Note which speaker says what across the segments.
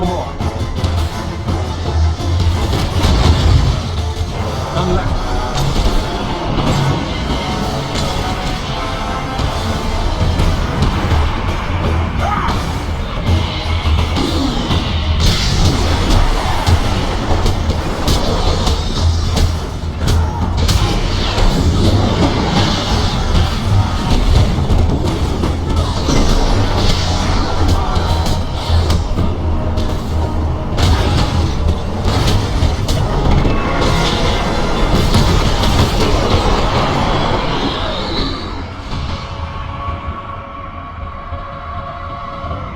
Speaker 1: no more. None left.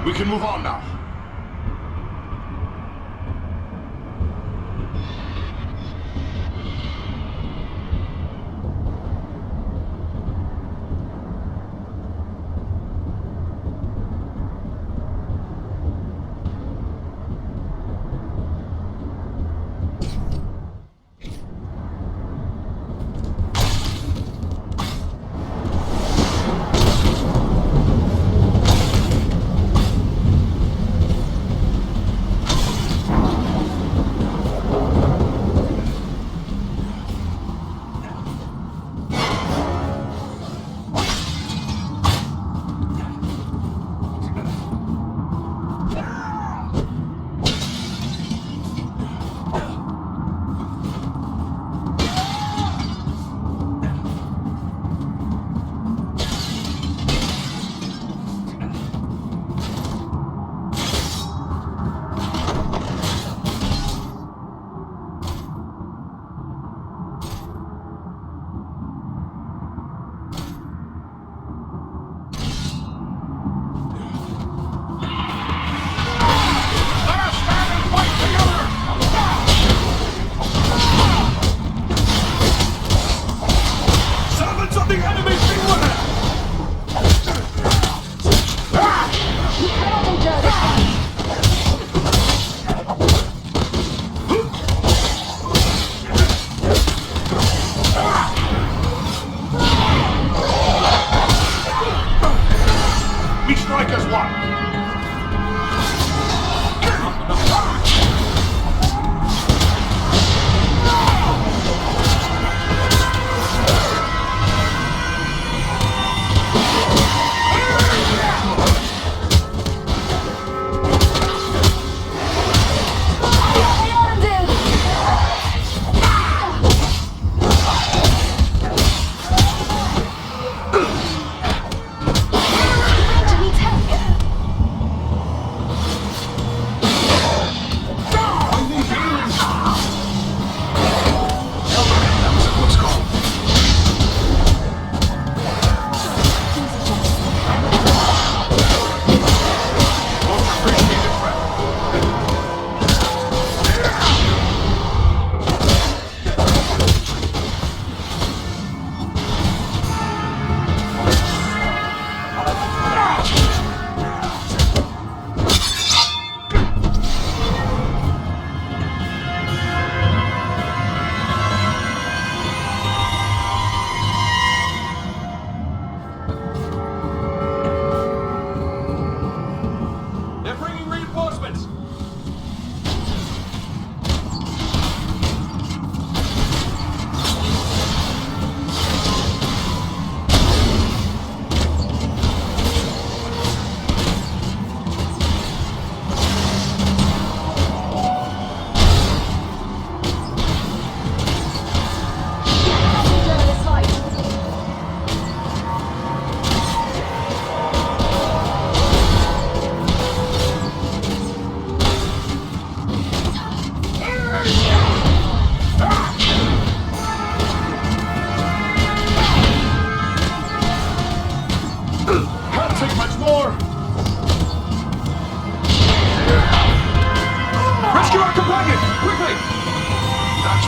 Speaker 2: We can move on now.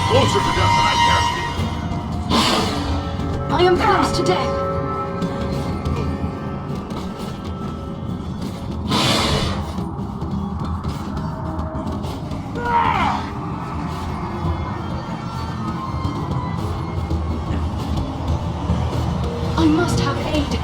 Speaker 2: closer to death than I care to be.
Speaker 3: I am close to death. I must have aid.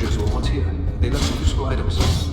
Speaker 2: 𝔪𝔬𝔯𢢢 𝔬𝔦𝔡.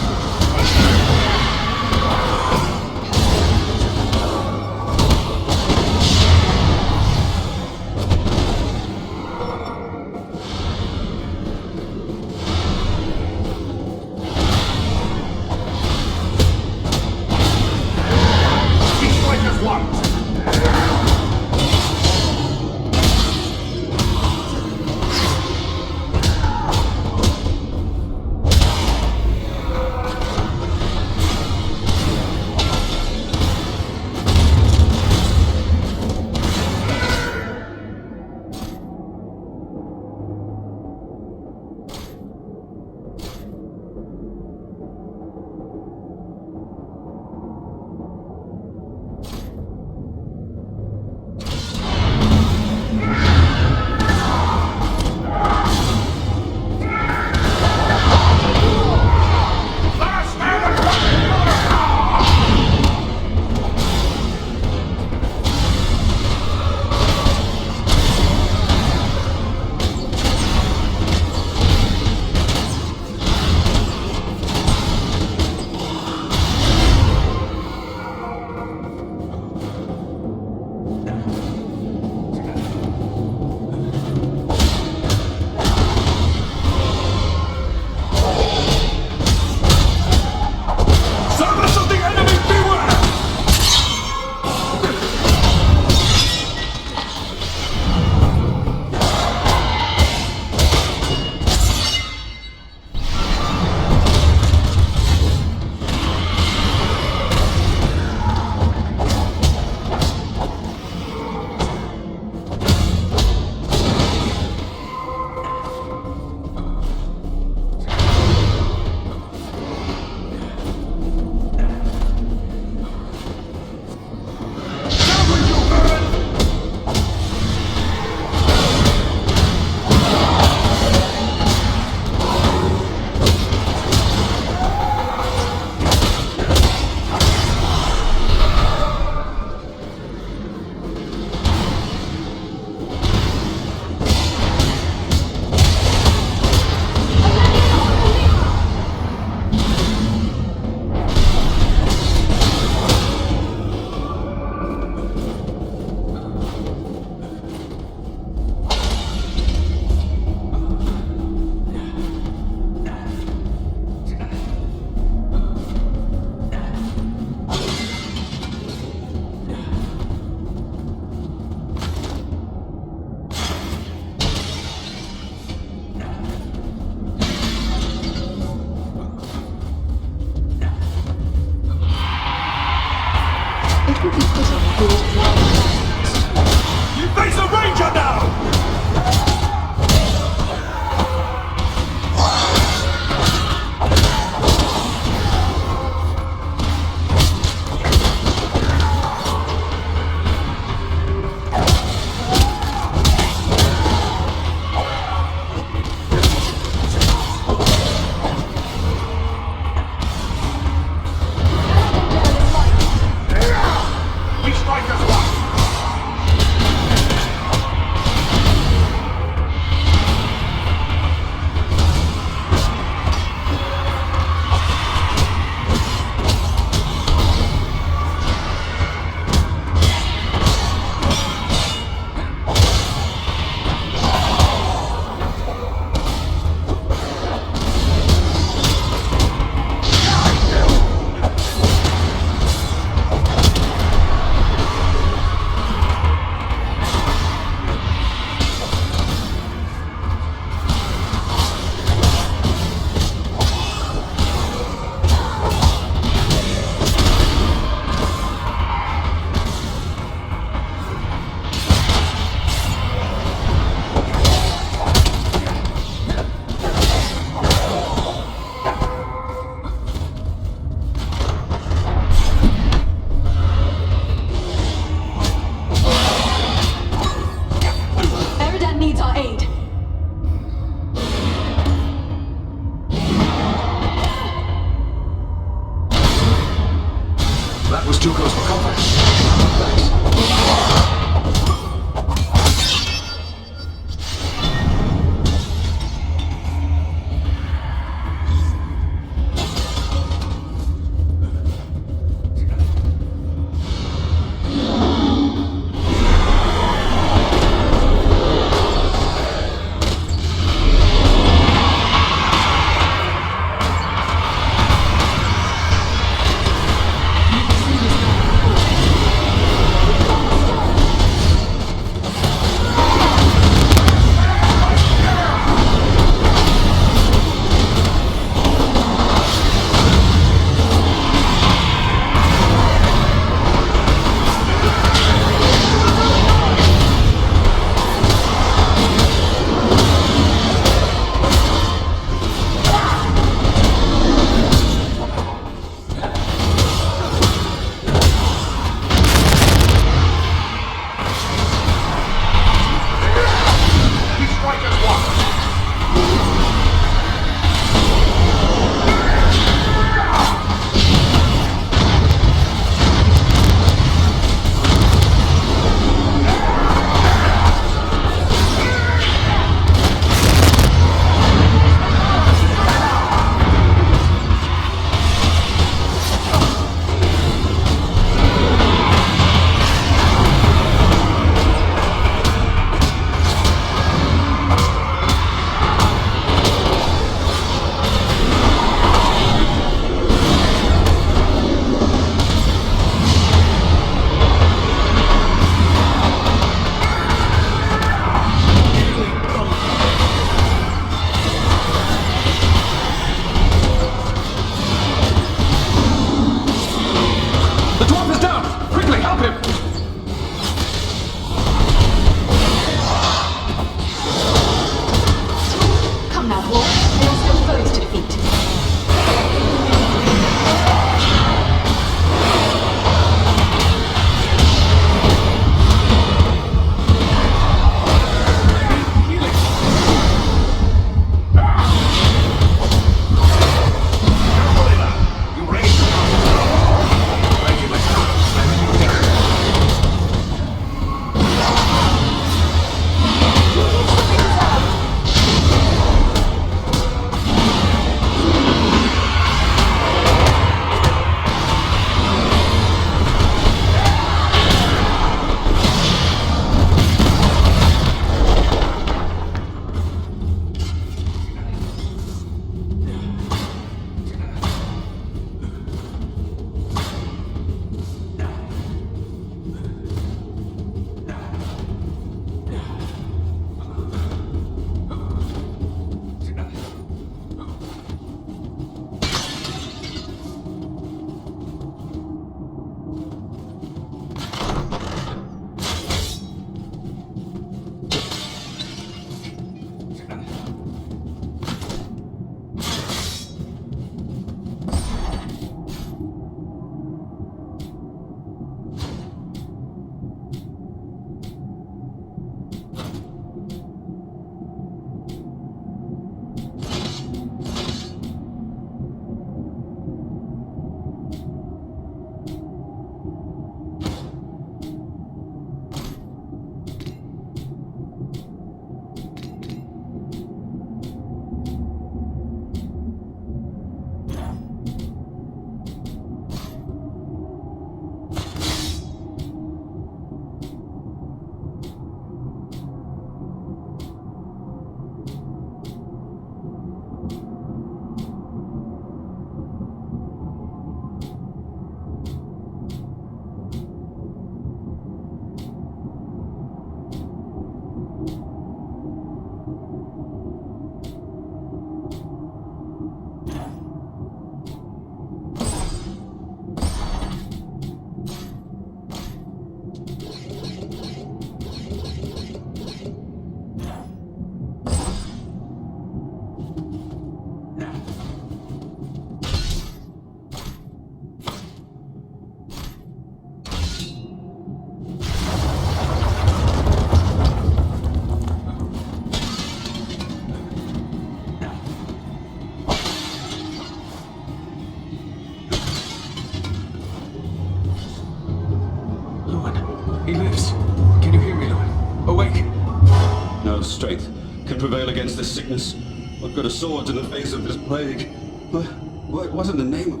Speaker 2: strength can prevail against this sickness. What good are swords in the face of this plague? What wasn't the name of...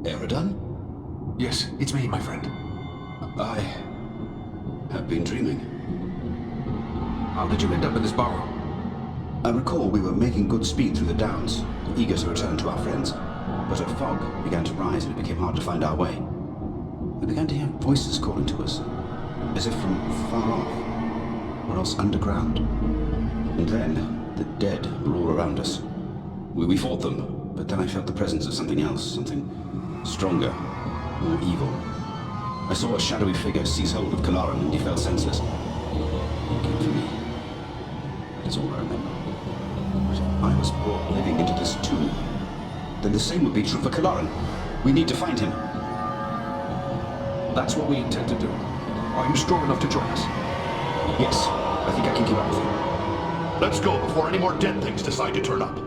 Speaker 2: Eredun?
Speaker 1: Yes, it's me, my friend.
Speaker 2: I have been dreaming.
Speaker 1: How did you end up in this barrow?
Speaker 2: I recall we were making good speed through the downs, eager to return to our friends. But a fog began to rise and it became hard to find our way. We began to hear voices calling to us, as if from far off, or else underground. And then, the dead were all around us. We fought them, but then I felt the presence of something else, something stronger, more evil. I saw a shadowy figure seize hold of Kalaran and he fell senseless. He came for me. That is all I remember. But if I was brought living into this tomb, then the same would be true for Kalaran. We need to find him.
Speaker 1: That's what we intend to do. Are you strong enough to join us?
Speaker 2: Yes, I think I can keep up with him.
Speaker 4: Let's go before any more dead things decide to turn up.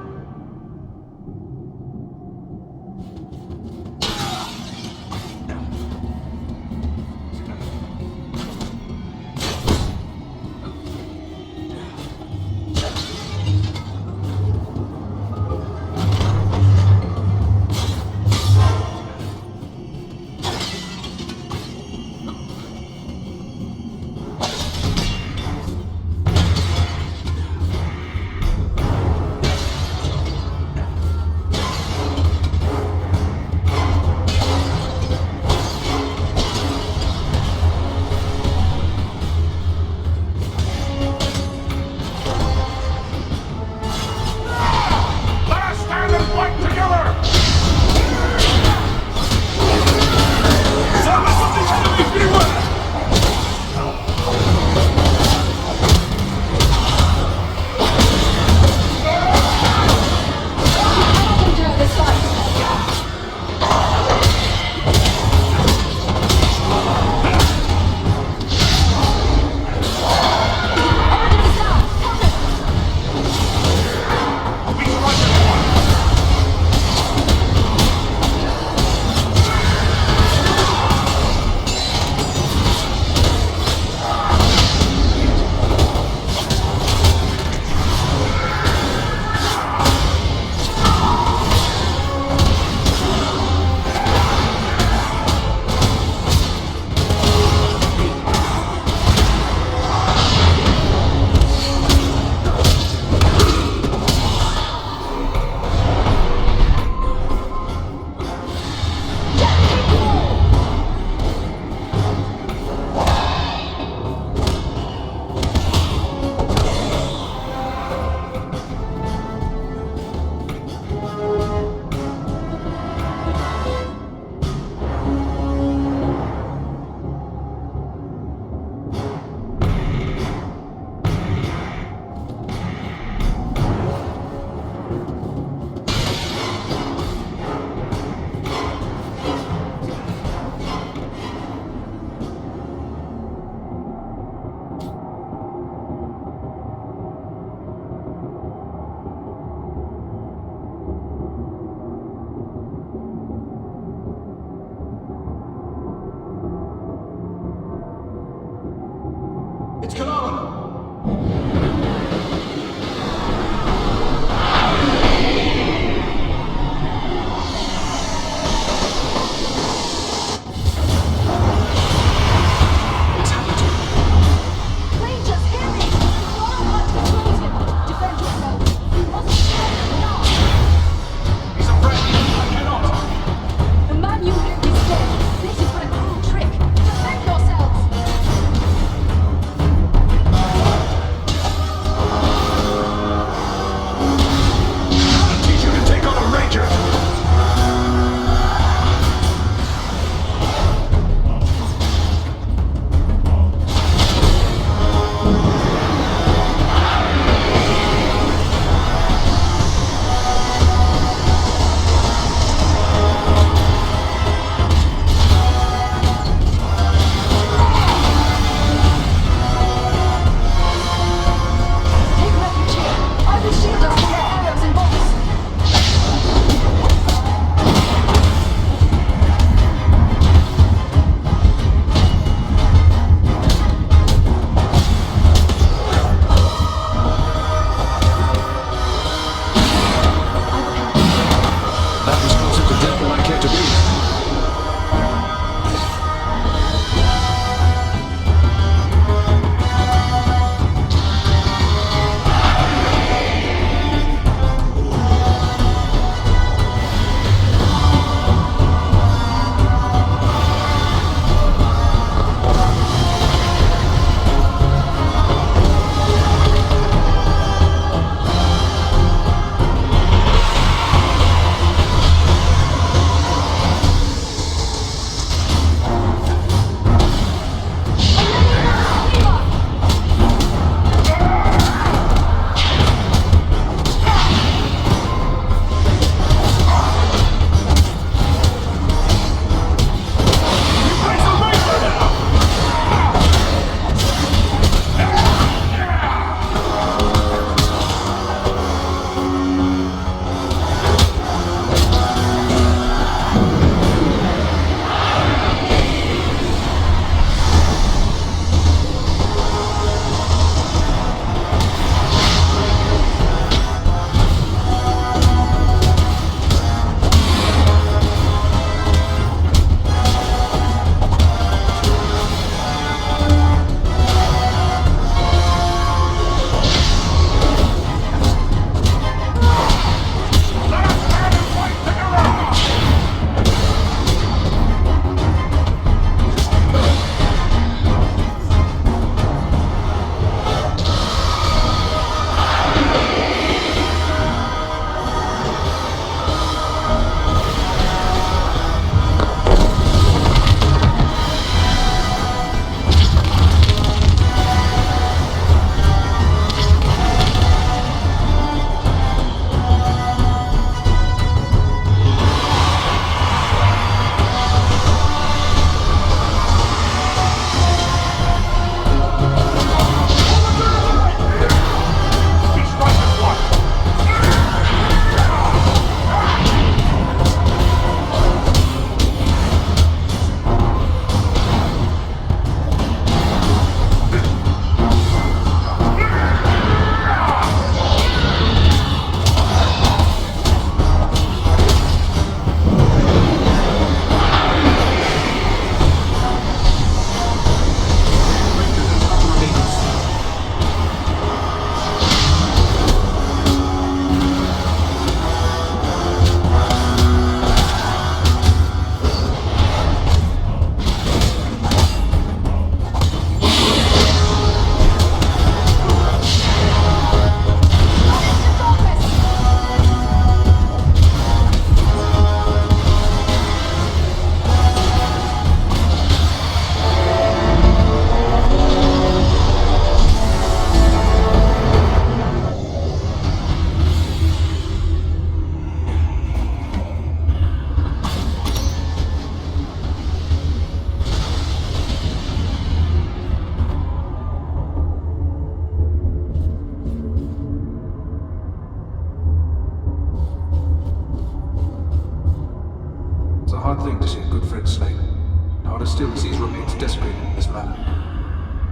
Speaker 1: still he sees remains desecrated in this manner.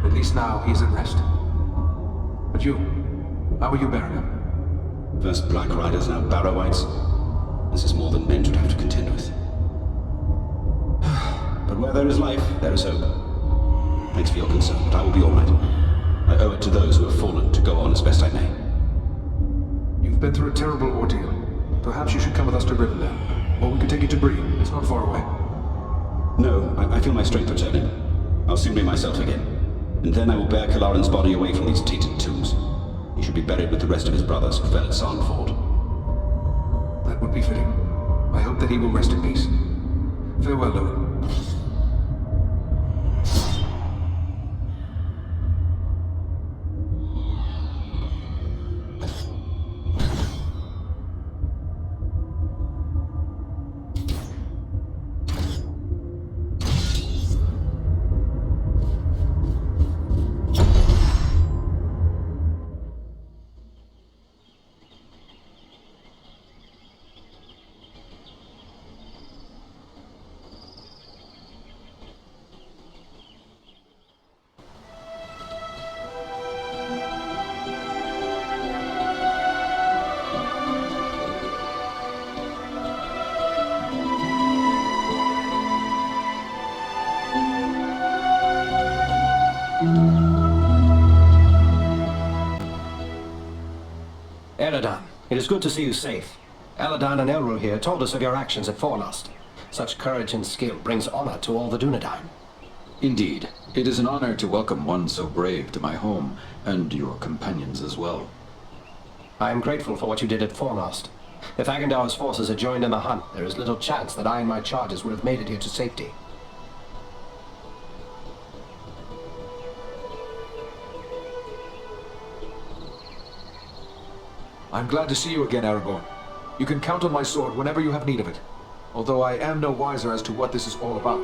Speaker 1: At least now he is at rest. But you, how are you bearing up?
Speaker 2: First Black Riders, now Barrow-wites. This is more than men should have to contend with. But where there is life, there is hope. Thanks for your concern, but I will be all right. I owe it to those who have fallen to go on as best I may.
Speaker 1: You've been through a terrible ordeal. Perhaps you should come with us to Rivendell. Or we could take you to Bree. It's not far away.
Speaker 2: No, I feel my strength returning. I'll soon be myself again. And then I will bear Kalarin's body away from these tainted tombs. He should be buried with the rest of his brothers who fell at Sarnford.
Speaker 1: That would be fitting. I hope that he will rest in peace. Farewell, Lewin.
Speaker 5: Eredon, it is good to see you safe. Eladon and Elro here told us of your actions at Fornost. Such courage and skill brings honor to all the Dunedain.
Speaker 6: Indeed, it is an honor to welcome one so brave to my home, and your companions as well.
Speaker 5: I am grateful for what you did at Fornost. If Agendaur's forces had joined in the hunt, there is little chance that I and my charges would have made it here to safety.
Speaker 1: I'm glad to see you again, Aragorn. You can count on my sword whenever you have need of it, although I am no wiser as to what this is all about.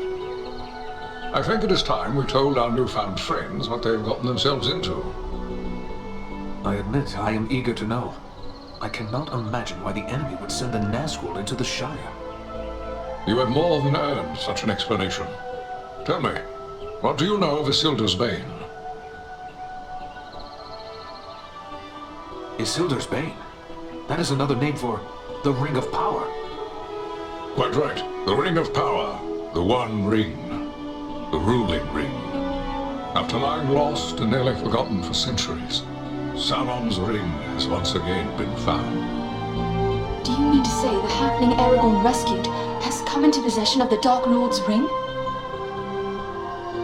Speaker 7: I think it is time we told our newfound friends what they've gotten themselves into.
Speaker 1: I admit I am eager to know. I cannot imagine why the enemy would send the Nazgul into the Shire.
Speaker 7: You have more than earned such an explanation. Tell me, what do you know of Isildur's Bane?
Speaker 1: Isildur's Bane? That is another name for the Ring of Power.
Speaker 7: Quite right. The Ring of Power. The One Ring. The ruling ring. After lying lost and nearly forgotten for centuries, Sauron's ring has once again been found.
Speaker 3: Do you mean to say the halfling Aragorn rescued has come into possession of the Dark Lord's ring?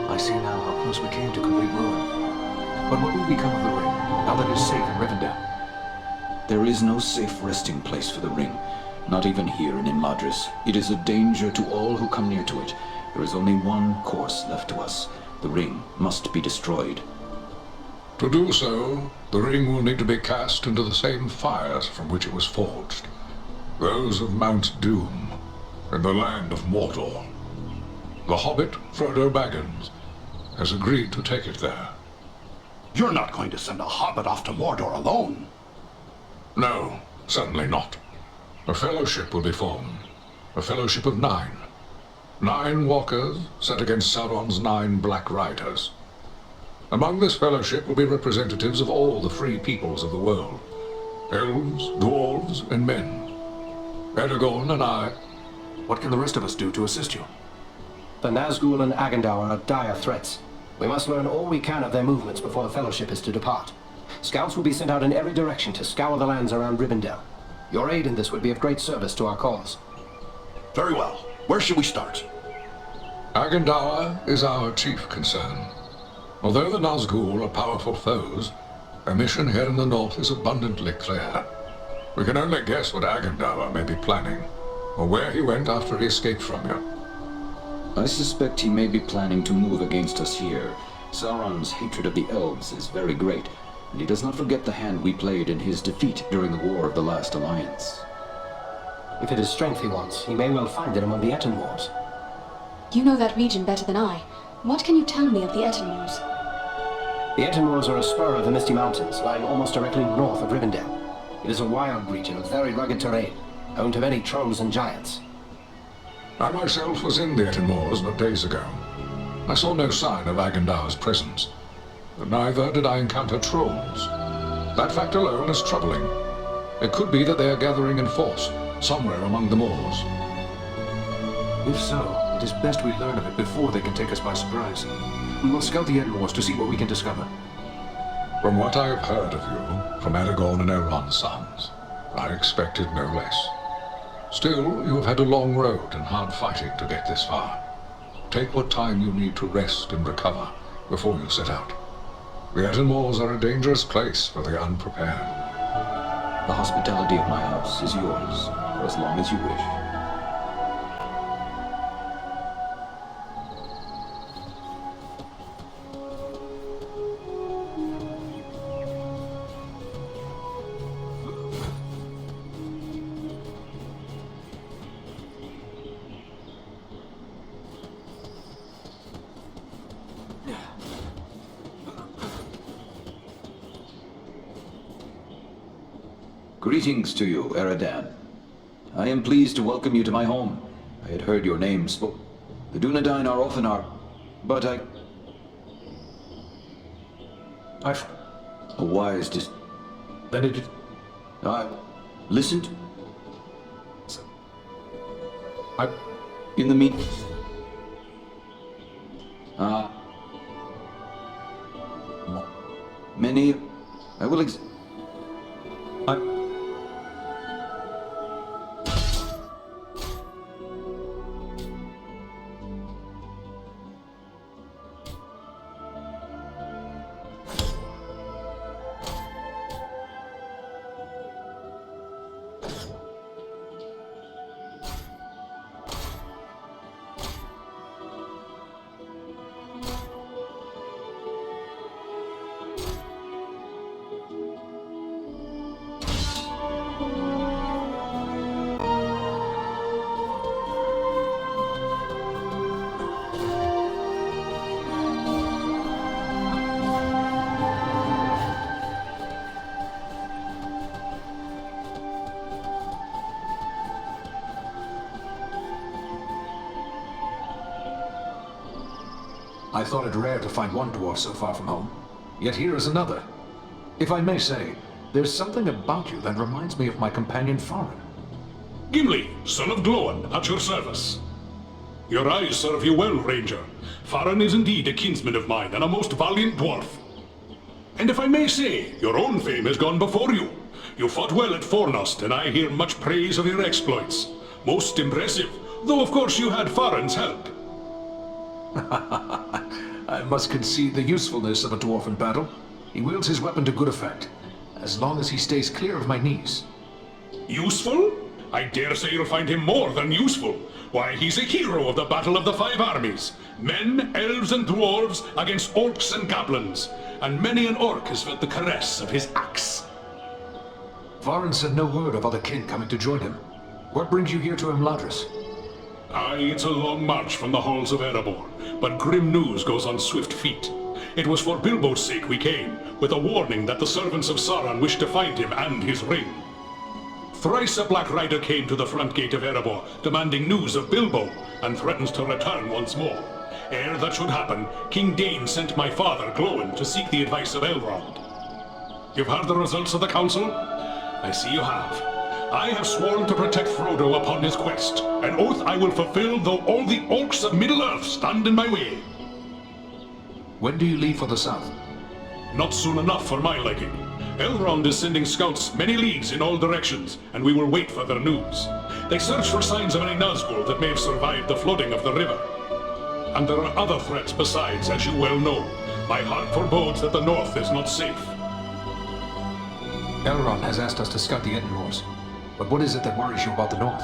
Speaker 1: I see now how close we came to complete ruin. But what will become of the ring, now that it is safe in Rivendell?
Speaker 6: There is no safe resting place for the ring, not even here in Imladris. It is a danger to all who come near to it. There is only one course left to us. The ring must be destroyed.
Speaker 7: To do so, the ring will need to be cast into the same fires from which it was forged. Those of Mount Doom, in the land of Mordor. The hobbit, Frodo Baggins, has agreed to take it there.
Speaker 4: You're not going to send a hobbit off to Mordor alone.
Speaker 7: No, certainly not. A fellowship will be formed. A fellowship of 9. 9 walkers set against Sauron's 9 Black Riders. Among this fellowship will be representatives of all the free peoples of the world. Elves, dwarves, and men. Aragorn and I.
Speaker 1: What can the rest of us do to assist you?
Speaker 5: The Nazgul and Agendaur are dire threats. We must learn all we can of their movements before the Fellowship is to depart. Scouts will be sent out in every direction to scour the lands around Rivendell. Your aid in this would be of great service to our cause.
Speaker 4: Very well. Where should we start?
Speaker 7: Agendaur is our chief concern. Although the Nazgul are powerful foes, their mission here in the north is abundantly clear. We can only guess what Agendaur may be planning, or where he went after he escaped from you.
Speaker 6: I suspect he may be planning to move against us here. Sauron's hatred of the elves is very great, and he does not forget the hand we played in his defeat during the War of the Last Alliance.
Speaker 5: If it is strength he wants, he may well find it among the Etenwars.
Speaker 3: You know that region better than I. What can you tell me of the Etenwars?
Speaker 5: The Etenwars are a spur of the Misty Mountains, lying almost directly north of Rivendell. It is a wild region of very rugged terrain, home to many trolls and giants.
Speaker 7: I myself was in the Etenwars but days ago. I saw no sign of Agendaur's presence. But neither did I encounter trolls. That fact alone is troubling. It could be that they are gathering in force, somewhere among the moors.
Speaker 1: If so, it is best we learn of it before they can take us by surprise. We will scout the Edinmoors to see what we can discover.
Speaker 7: From what I have heard of you, from Aragorn and Elrond's sons, I expected no less. Still, you have had a long road and hard fighting to get this far. Take what time you need to rest and recover before you set out. The Edinmoors are a dangerous place for the unprepared.
Speaker 6: The hospitality of my house is yours, for as long as you wish. Greetings to you, Eredan. I am pleased to welcome you to my home. I had heard your name spoken. The Dunedain are often but
Speaker 1: I've...
Speaker 6: a wise
Speaker 1: Then it...
Speaker 6: I listened.
Speaker 1: I...
Speaker 6: In the mean... Many... I will
Speaker 1: I thought it rare to find one dwarf so far from home. Yet here is another. If I may say, there's something about you that reminds me of my companion Farin.
Speaker 4: Gimli, son of Glóin, at your service. Your eyes serve you well, Ranger. Farin is indeed a kinsman of mine and a most valiant dwarf. And if I may say, your own fame has gone before you. You fought well at Fornost, and I hear much praise of your exploits. Most impressive, though of course you had Farin's help.
Speaker 1: I must concede the usefulness of a dwarf in battle. He wields his weapon to good effect, as long as he stays clear of my knees.
Speaker 4: Useful? I dare say you'll find him more than useful. Why, he's a hero of the Battle of the Five Armies. Men, elves, and dwarves against orcs and goblins. And many an orc has felt the caress of his axe.
Speaker 1: Farin said no word of other kin coming to join him. What brings you here to Imladris?
Speaker 4: Aye, it's a long march from the halls of Erebor, but grim news goes on swift feet. It was for Bilbo's sake we came, with a warning that the servants of Sauron wished to find him and his ring. Thrice a Black Rider came to the front gate of Erebor, demanding news of Bilbo, and threatens to return once more. Ere that should happen, King Dain sent my father, Glóin, to seek the advice of Elrond. You've heard the results of the council? I see you have. I have sworn to protect Frodo upon his quest, an oath I will fulfill though all the orcs of Middle-earth stand in my way.
Speaker 1: When do you leave for the south?
Speaker 4: Not soon enough for my liking. Elrond is sending scouts many leagues in all directions, and we will wait for their news. They search for signs of any Nazgul that may have survived the flooding of the river. And there are other threats besides, as you well know. My heart forebodes that the north is not safe.
Speaker 1: Elrond has asked us to scout the Edinmoors. But what is it that worries you about the north?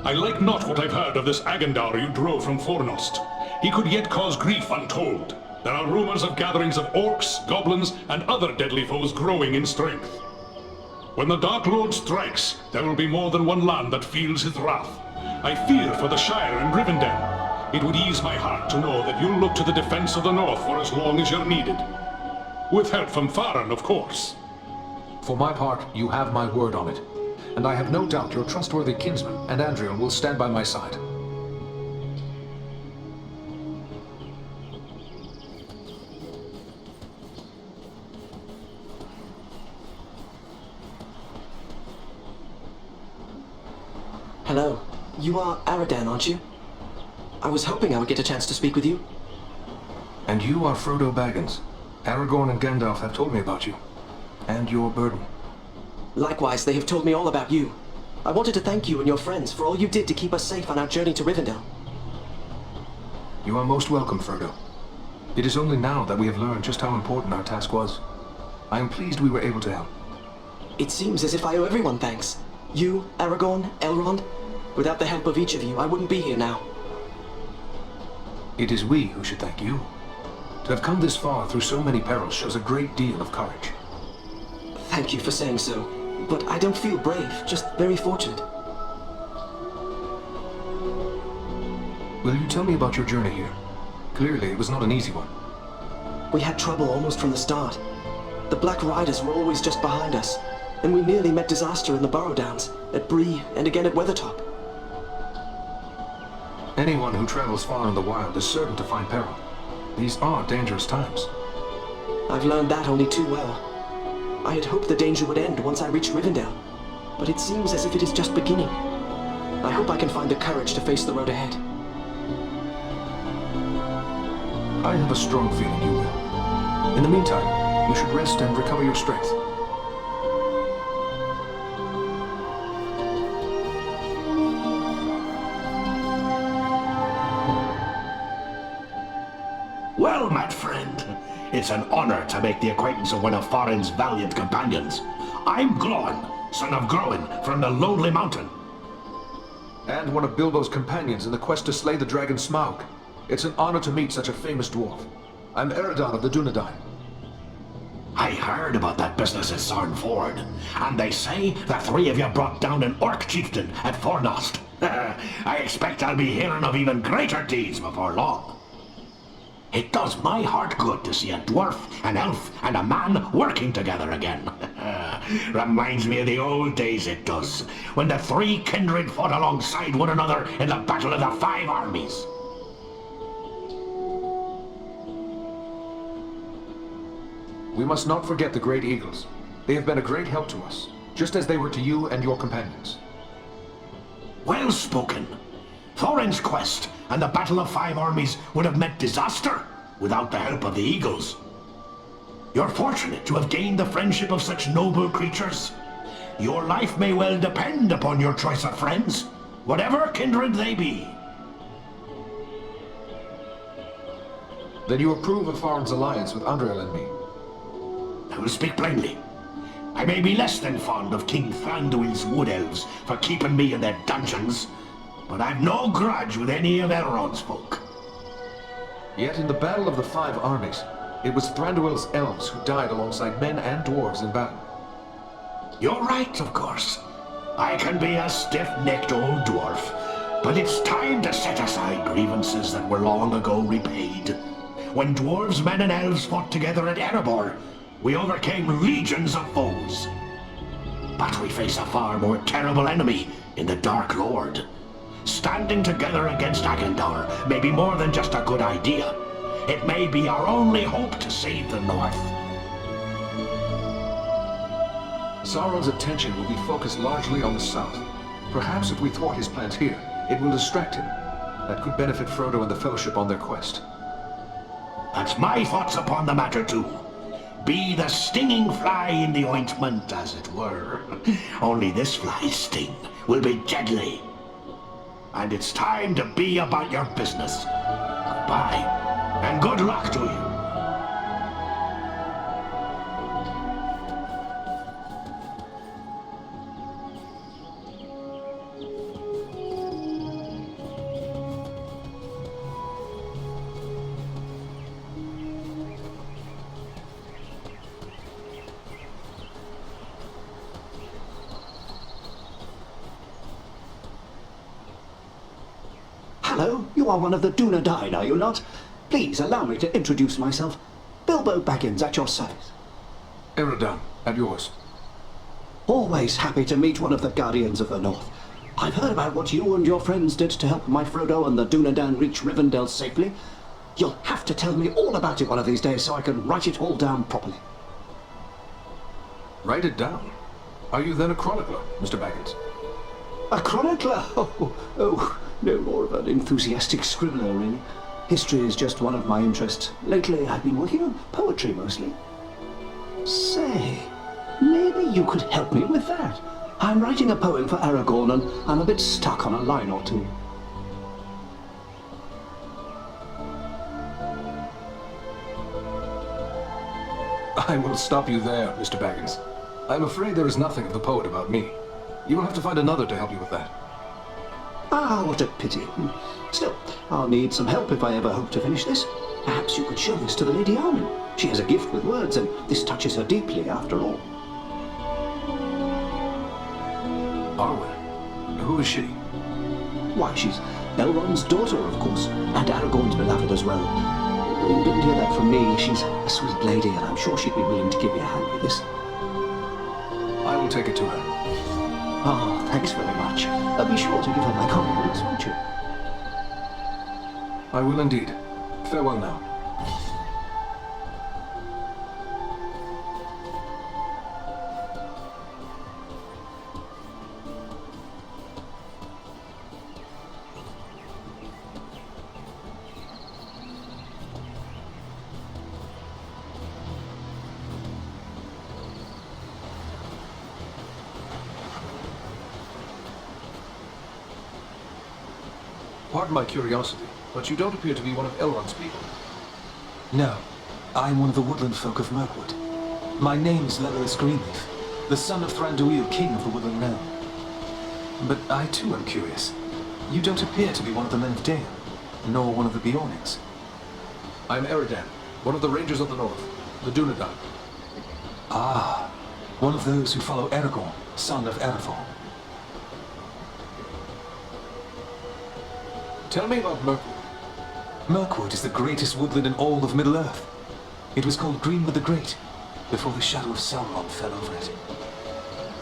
Speaker 4: I like not what I've heard of this Agendaur you drove from Fornost. He could yet cause grief untold. There are rumors of gatherings of orcs, goblins, and other deadly foes growing in strength. When the Dark Lord strikes, there will be more than one land that feels his wrath. I fear for the Shire and Rivendell. It would ease my heart to know that you'll look to the defense of the north for as long as you're needed. With help from Farin, of course.
Speaker 1: For my part, you have my word on it. And I have no doubt your trustworthy kinsman and Andriel will stand by my side.
Speaker 8: You are Aradan, aren't you? I was hoping I would get a chance to speak with you.
Speaker 1: And you are Frodo Baggins. Aragorn and Gandalf have told me about you. And your burden.
Speaker 8: Likewise, they have told me all about you. I wanted to thank you and your friends for all you did to keep us safe on our journey to Rivendell.
Speaker 1: You are most welcome, Frodo. It is only now that we have learned just how important our task was. I am pleased we were able to help.
Speaker 8: It seems as if I owe everyone thanks. You, Aragorn, Elrond. Without the help of each of you, I wouldn't be here now.
Speaker 1: It is we who should thank you. To have come this far through so many perils shows a great deal of courage.
Speaker 8: Thank you for saying so. But I don't feel brave, just very fortunate.
Speaker 1: Will you tell me about your journey here? Clearly, it was not an easy one.
Speaker 8: We had trouble almost from the start. The Black Riders were always just behind us, and we nearly met disaster in the barrow-downs, at Bree, and again at Weathertop.
Speaker 1: Anyone who travels far in the wild is certain to find peril. These are dangerous times.
Speaker 8: I've learned that only too well. I had hoped the danger would end once I reached Rivendell, but it seems as if it is just beginning. I hope I can find the courage to face the road ahead.
Speaker 1: I have a strong feeling you will. In the meantime, you should rest and recover your strength.
Speaker 9: Well, my friend, it's an honor to make the acquaintance of one of Thorin's valiant companions. I'm 𝔠𝔤, son of 𝔠𝔤, from the Lonely Mountain.
Speaker 1: And one of Bilbo's companions in the quest to slay the dragon Smaug. It's an honor to meet such a famous dwarf. I'm Eredon of the Dúnedain.
Speaker 9: I heard about that business at Sarn Ford, and they say the three of you brought down an orc chieftain at Fornost. I expect I'll be hearing of even greater deeds before long. It does my heart good to see a dwarf, an elf, and a man working together again. Reminds me of the old days, it does, when the three kindred fought alongside one another in the Battle of the Five Armies.
Speaker 1: We must not forget the great eagles. They have been a great help to us, just as they were to you and your companions.
Speaker 9: Well spoken. Thorin's quest and the Battle of Five Armies would have meant disaster without the help of the eagles. You're fortunate to have gained the friendship of such noble creatures. Your life may well depend upon your choice of friends, whatever kindred they be.
Speaker 1: Then you approve of Thorin's alliance with Andriel and me?
Speaker 9: I will speak plainly. I may be less than fond of King Thranduil's wood elves for keeping me in their dungeons, but I've no grudge with any of Elrond's folk.
Speaker 1: Yet in the Battle of the Five Armies, it was Thranduil's elves who died alongside men and dwarves in battle.
Speaker 9: You're right, of course. I can be a stiff-necked old dwarf, but it's time to set aside grievances that were long ago repaid. When dwarves, men, and elves fought together at Erebor, we overcame legions of foes. But we face a far more terrible enemy in the Dark Lord. Standing together against Agendaur may be more than just a good idea. It may be our only hope to save the North.
Speaker 1: Sauron's attention will be focused largely on the south. Perhaps if we thwart his plans here, it will distract him. That could benefit Frodo and the Fellowship on their quest.
Speaker 9: That's my thoughts upon the matter too. Be the stinging fly in the ointment, as it were. Only this fly's sting will be deadly. And it's time to be about your business. Goodbye, and good luck to you.
Speaker 2: Hello, you are one of the Dúnedain, are you not? Please allow me to introduce myself. Bilbo Baggins at your service.
Speaker 1: Eredon, at yours.
Speaker 2: Always happy to meet one of the Guardians of the North. I've heard about what you and your friends did to help my Frodo and the Dúnedain reach Rivendell safely. You'll have to tell me all about it one of these days so I can write it all down properly.
Speaker 1: Write it down? Are you then a chronicler, Mr. Baggins?
Speaker 2: A chronicler? Oh, no more of an enthusiastic scribbler, really. History is just one of my interests. Lately, I've been working on poetry, mostly. Say, maybe you could help me with that. I'm writing a poem for Aragorn, and I'm a bit stuck on a line or two.
Speaker 1: I will stop you there, Mr. Baggins. I'm afraid there is nothing of the poet about me. You will have to find another to help you with that.
Speaker 2: Ah, what a pity. Still, I'll need some help if I ever hope to finish this. Perhaps you could show this to the Lady Arwen. She has a gift with words, and this touches her deeply, after all.
Speaker 1: Arwen? Who is she?
Speaker 2: Why, she's Elrond's daughter, of course, and Aragorn's beloved as well. You didn't hear that from me. She's a sweet lady, and I'm sure she'd be willing to give me a hand with this.
Speaker 1: I will take it to her.
Speaker 2: Ah, thanks very much. Be sure to give her my compliments, won't you?
Speaker 1: I will indeed. Farewell now. Pardon my curiosity, but you don't appear to be one of Elrond's people.
Speaker 10: No, I'm one of the woodland folk of Mirkwood. My name's Legolas Greenleaf, the son of Thranduil, king of the woodland realm. But I too am curious. You don't appear to be one of the men of Dale, nor one of the Beornings.
Speaker 1: I'm Eridan, one of the Rangers of the North, the Dunedain.
Speaker 10: Ah, one of those who follow Aragorn, son of Erethdor.
Speaker 1: Tell me about Mirkwood.
Speaker 10: Mirkwood is the greatest woodland in all of Middle-earth. It was called Greenwood the Great, before the shadow of Sauron fell over it.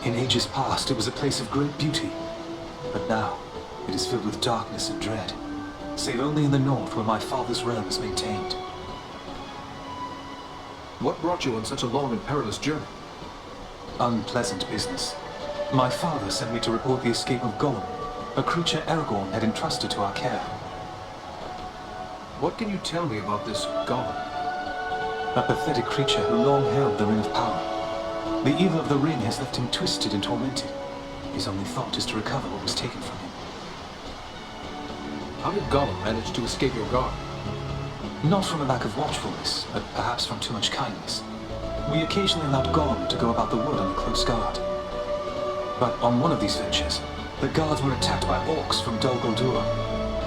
Speaker 10: In ages past, it was a place of great beauty, but now it is filled with darkness and dread, save only in the north where my father's realm is maintained.
Speaker 1: What brought you on such a long and perilous journey?
Speaker 10: Unpleasant business. My father sent me to report the escape of Gollum, a creature Aragorn had entrusted to our care.
Speaker 1: What can you tell me about this Gollum?
Speaker 10: A pathetic creature who long held the Ring of Power. The evil of the ring has left him twisted and tormented. His only thought is to recover what was taken from him.
Speaker 1: How did Gollum manage to escape your guard?
Speaker 10: Not from a lack of watchfulness, but perhaps from too much kindness. We occasionally allowed Gollum to go about the wood on a close guard. But on one of these ventures, the guards were attacked by orcs from Dol Guldur.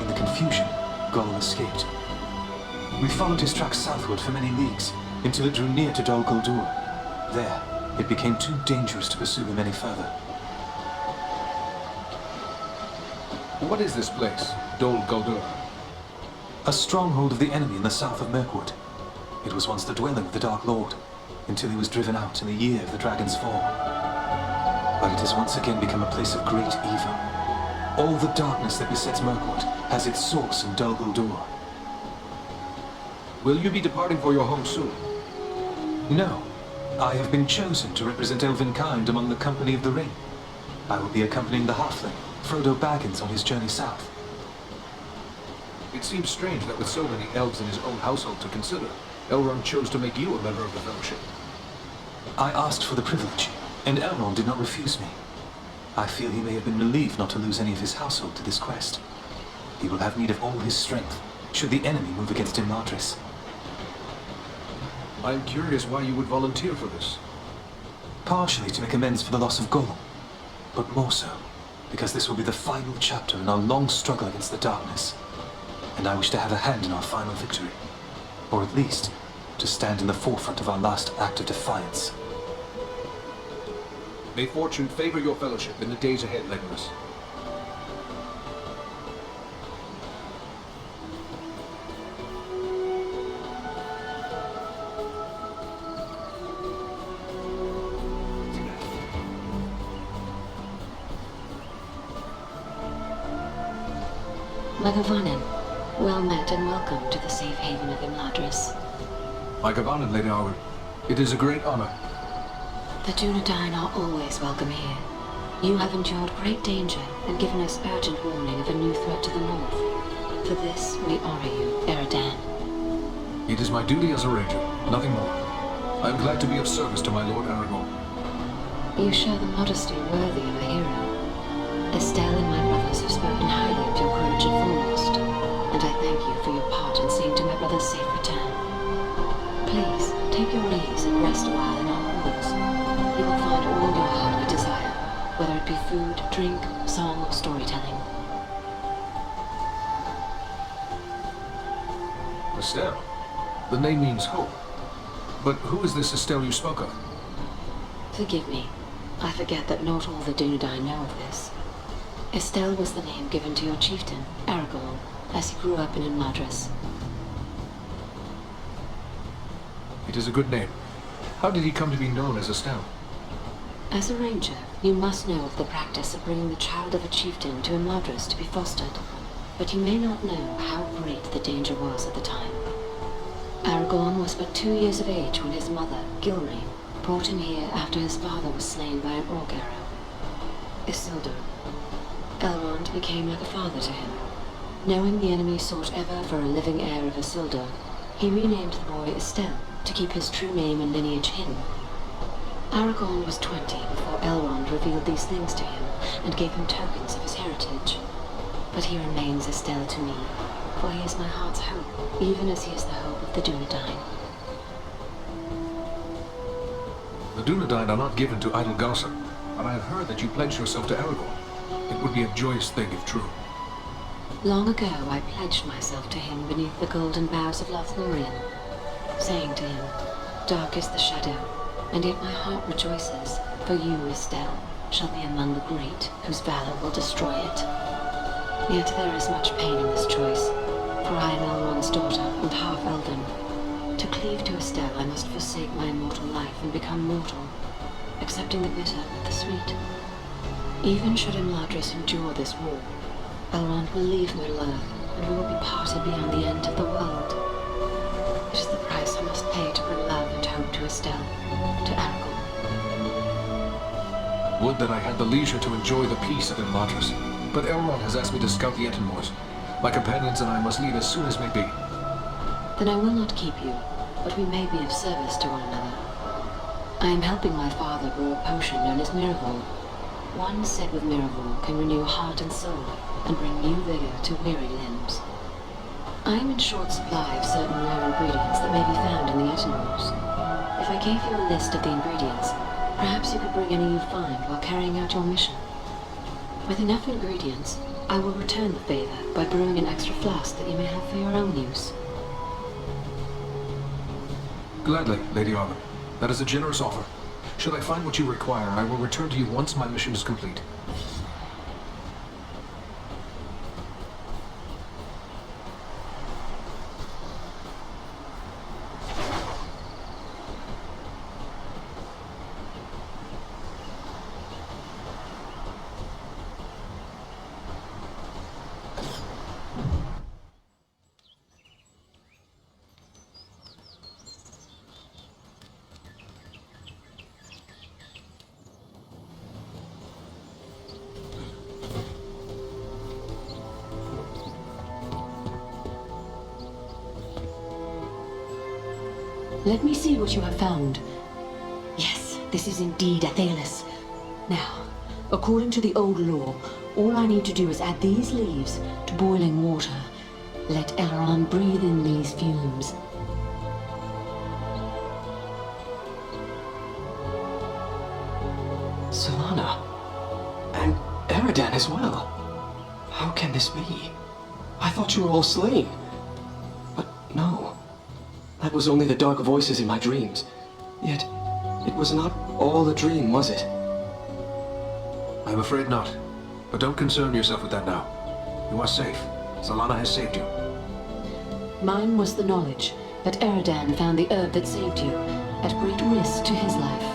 Speaker 10: In the confusion, Gollum escaped. We followed his tracks southward for many leagues, until it drew near to Dol Guldur. There, it became too dangerous to pursue him any further.
Speaker 1: What is this place, Dol Guldur?
Speaker 10: A stronghold of the enemy in the south of Mirkwood. It was once the dwelling of the Dark Lord, until he was driven out in the year of the dragon's fall. But it has once again become a place of great evil. All the darkness that besets Mirkwood has its source in Dol Guldur.
Speaker 1: Will you be departing for your home soon?
Speaker 10: No. I have been chosen to represent elvenkind among the company of the Ring. I will be accompanying the halfling, Frodo Baggins, on his journey south.
Speaker 1: It seems strange that with so many elves in his own household to consider, Elrond chose to make you a member of the Fellowship.
Speaker 10: I asked for the privilege, and Elrond did not refuse me. I feel he may have been relieved not to lose any of his household to this quest. He will have need of all his strength, should the enemy move against Imladris.
Speaker 1: I am curious why you would volunteer for this.
Speaker 10: Partially to make amends for the loss of Gollum, but more so because this will be the final chapter in our long struggle against the darkness, and I wish to have a hand in our final victory, or at least to stand in the forefront of our last act of defiance.
Speaker 1: May fortune favor your fellowship in the days ahead, Legolas.
Speaker 11: Lagavanin, well met and welcome to the safe haven of Imladris.
Speaker 1: My Gavanin, Lady Arwen. It is a great honor.
Speaker 11: The Dunedain are always welcome here. You have endured great danger and given us urgent warning of a new threat to the north. For this, we honor you, Eridan.
Speaker 1: It is my duty as a ranger, nothing more. I am glad to be of service to my Lord Aragorn.
Speaker 11: You show the modesty worthy of a hero. Estelle and my brothers have spoken highly of your courage at foremost, and I thank you for your part in seeing to my brother's safe return. Please, take your ease and rest a while in our halls. You will find all your heart may desire, whether it be food, drink, song, or storytelling.
Speaker 1: Estelle? The name means hope. But who is this Estelle you spoke of?
Speaker 11: Forgive me. I forget that not all the Dunedain know of this. Estelle was the name given to your chieftain, Aragorn, as he grew up in Imladris.
Speaker 1: It is a good name. How did he come to be known as Estelle?
Speaker 11: As a ranger, you must know of the practice of bringing the child of a chieftain to Imladris to be fostered, but you may not know how great the danger was at the time. Aragorn was but 2 years of age when his mother, Gilri, brought him here after his father was slain by an orc arrow. Isildur. Elrond became like a father to him. Knowing the enemy sought ever for a living heir of Isildur, he renamed the boy Estelle to keep his true name and lineage hidden. Aragorn was 20 before Elrond revealed these things to him and gave him tokens of his heritage. But he remains Estelle to me, for he is my heart's hope, even as he is the hope of the Dunedain.
Speaker 1: The Dunedain are not given to idle gossip, and I have heard that you pledged yourself to Aragorn. It would be a joyous thing if true.
Speaker 11: Long ago I pledged myself to him beneath the golden boughs of Lothlorien, saying to him, "Dark is the shadow, and yet my heart rejoices, for you, Estelle, shall be among the great, whose valor will destroy it." Yet there is much pain in this choice, for I am Elrond's daughter and half elven. To cleave to Estelle, I must forsake my immortal life and become mortal, accepting the bitter with the sweet. Even should Imladris endure this war, Elrond will leave Middle-earth, and we will be parted beyond the end of the world. It is the price I must pay to bring love and hope to Estelle, to Aragorn.
Speaker 1: Would that I had the leisure to enjoy the peace of Imladris, but Elrond has asked me to scout the Etenmoors. My companions and I must leave as soon as may be.
Speaker 11: Then I will not keep you, but we may be of service to one another. I am helping my father brew a potion known as Miraval. One set with Miraval can renew heart and soul, and bring new vigor to weary limbs. I am in short supply of certain rare ingredients that may be found in the Etenmoors. If I gave you a list of the ingredients, perhaps you could bring any you find while carrying out your mission. With enough ingredients, I will return the favor by brewing an extra flask that you may have for your own use.
Speaker 1: Gladly, Lady Arwen. That is a generous offer. Should I find what you require, I will return to you once my mission is complete.
Speaker 11: Let me see what you have found. Yes, this is indeed Athelis. Now, according to the old law, all I need to do is add these leaves to boiling water. Let Elrond breathe in these fumes.
Speaker 8: Solana. And Eridan as well. How can this be? I thought you were all slain. But no. That was only the dark voices in my dreams. Yet, it was not all a dream, was it?
Speaker 1: I'm afraid not. But don't concern yourself with that now. You are safe. Solana has saved you.
Speaker 11: Mine was the knowledge that Eridan found the herb that saved you, at great risk to his life.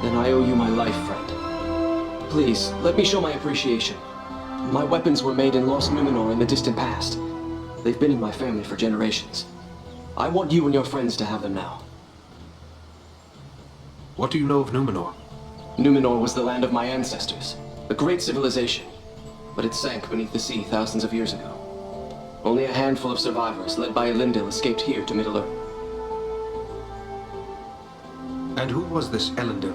Speaker 8: Then I owe you my life, friend. Please, let me show my appreciation. My weapons were made in Lost Numenor in the distant past. They've been in my family for generations. I want you and your friends to have them now.
Speaker 1: What do you know of Numenor?
Speaker 8: Numenor was the land of my ancestors, a great civilization, but it sank beneath the sea thousands of years ago. Only a handful of survivors, led by Elendil, escaped here to Middle-earth.
Speaker 5: And who was this Elendil?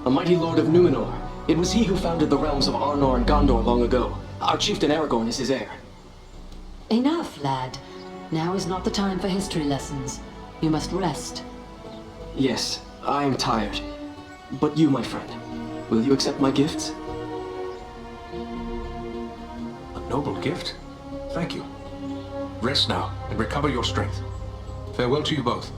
Speaker 8: A mighty lord of Numenor. It was he who founded the realms of Arnor and Gondor long ago. Our chieftain Aragorn is his heir.
Speaker 11: Enough, lad. Now is not the time for history lessons. You must rest.
Speaker 8: Yes, I am tired. But you, my friend, will you accept my gifts?
Speaker 1: A noble gift? Thank you. Rest now and recover your strength. Farewell to you both.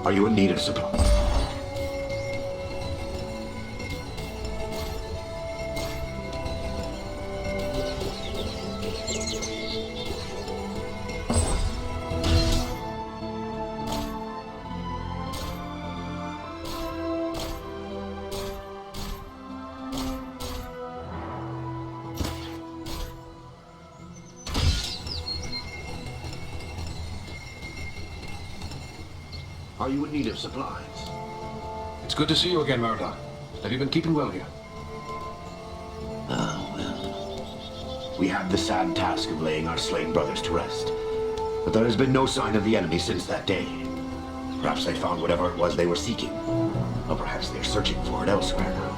Speaker 9: Are you in need of supplies? Are you in need of supplies?
Speaker 1: It's good to see you again, Maraudon. Have you been keeping well here?
Speaker 9: Ah, well. We had the sad task of laying our slain brothers to rest. But there has been no sign of the enemy since that day. Perhaps they found whatever it was they were seeking. Or perhaps they're searching for it elsewhere now.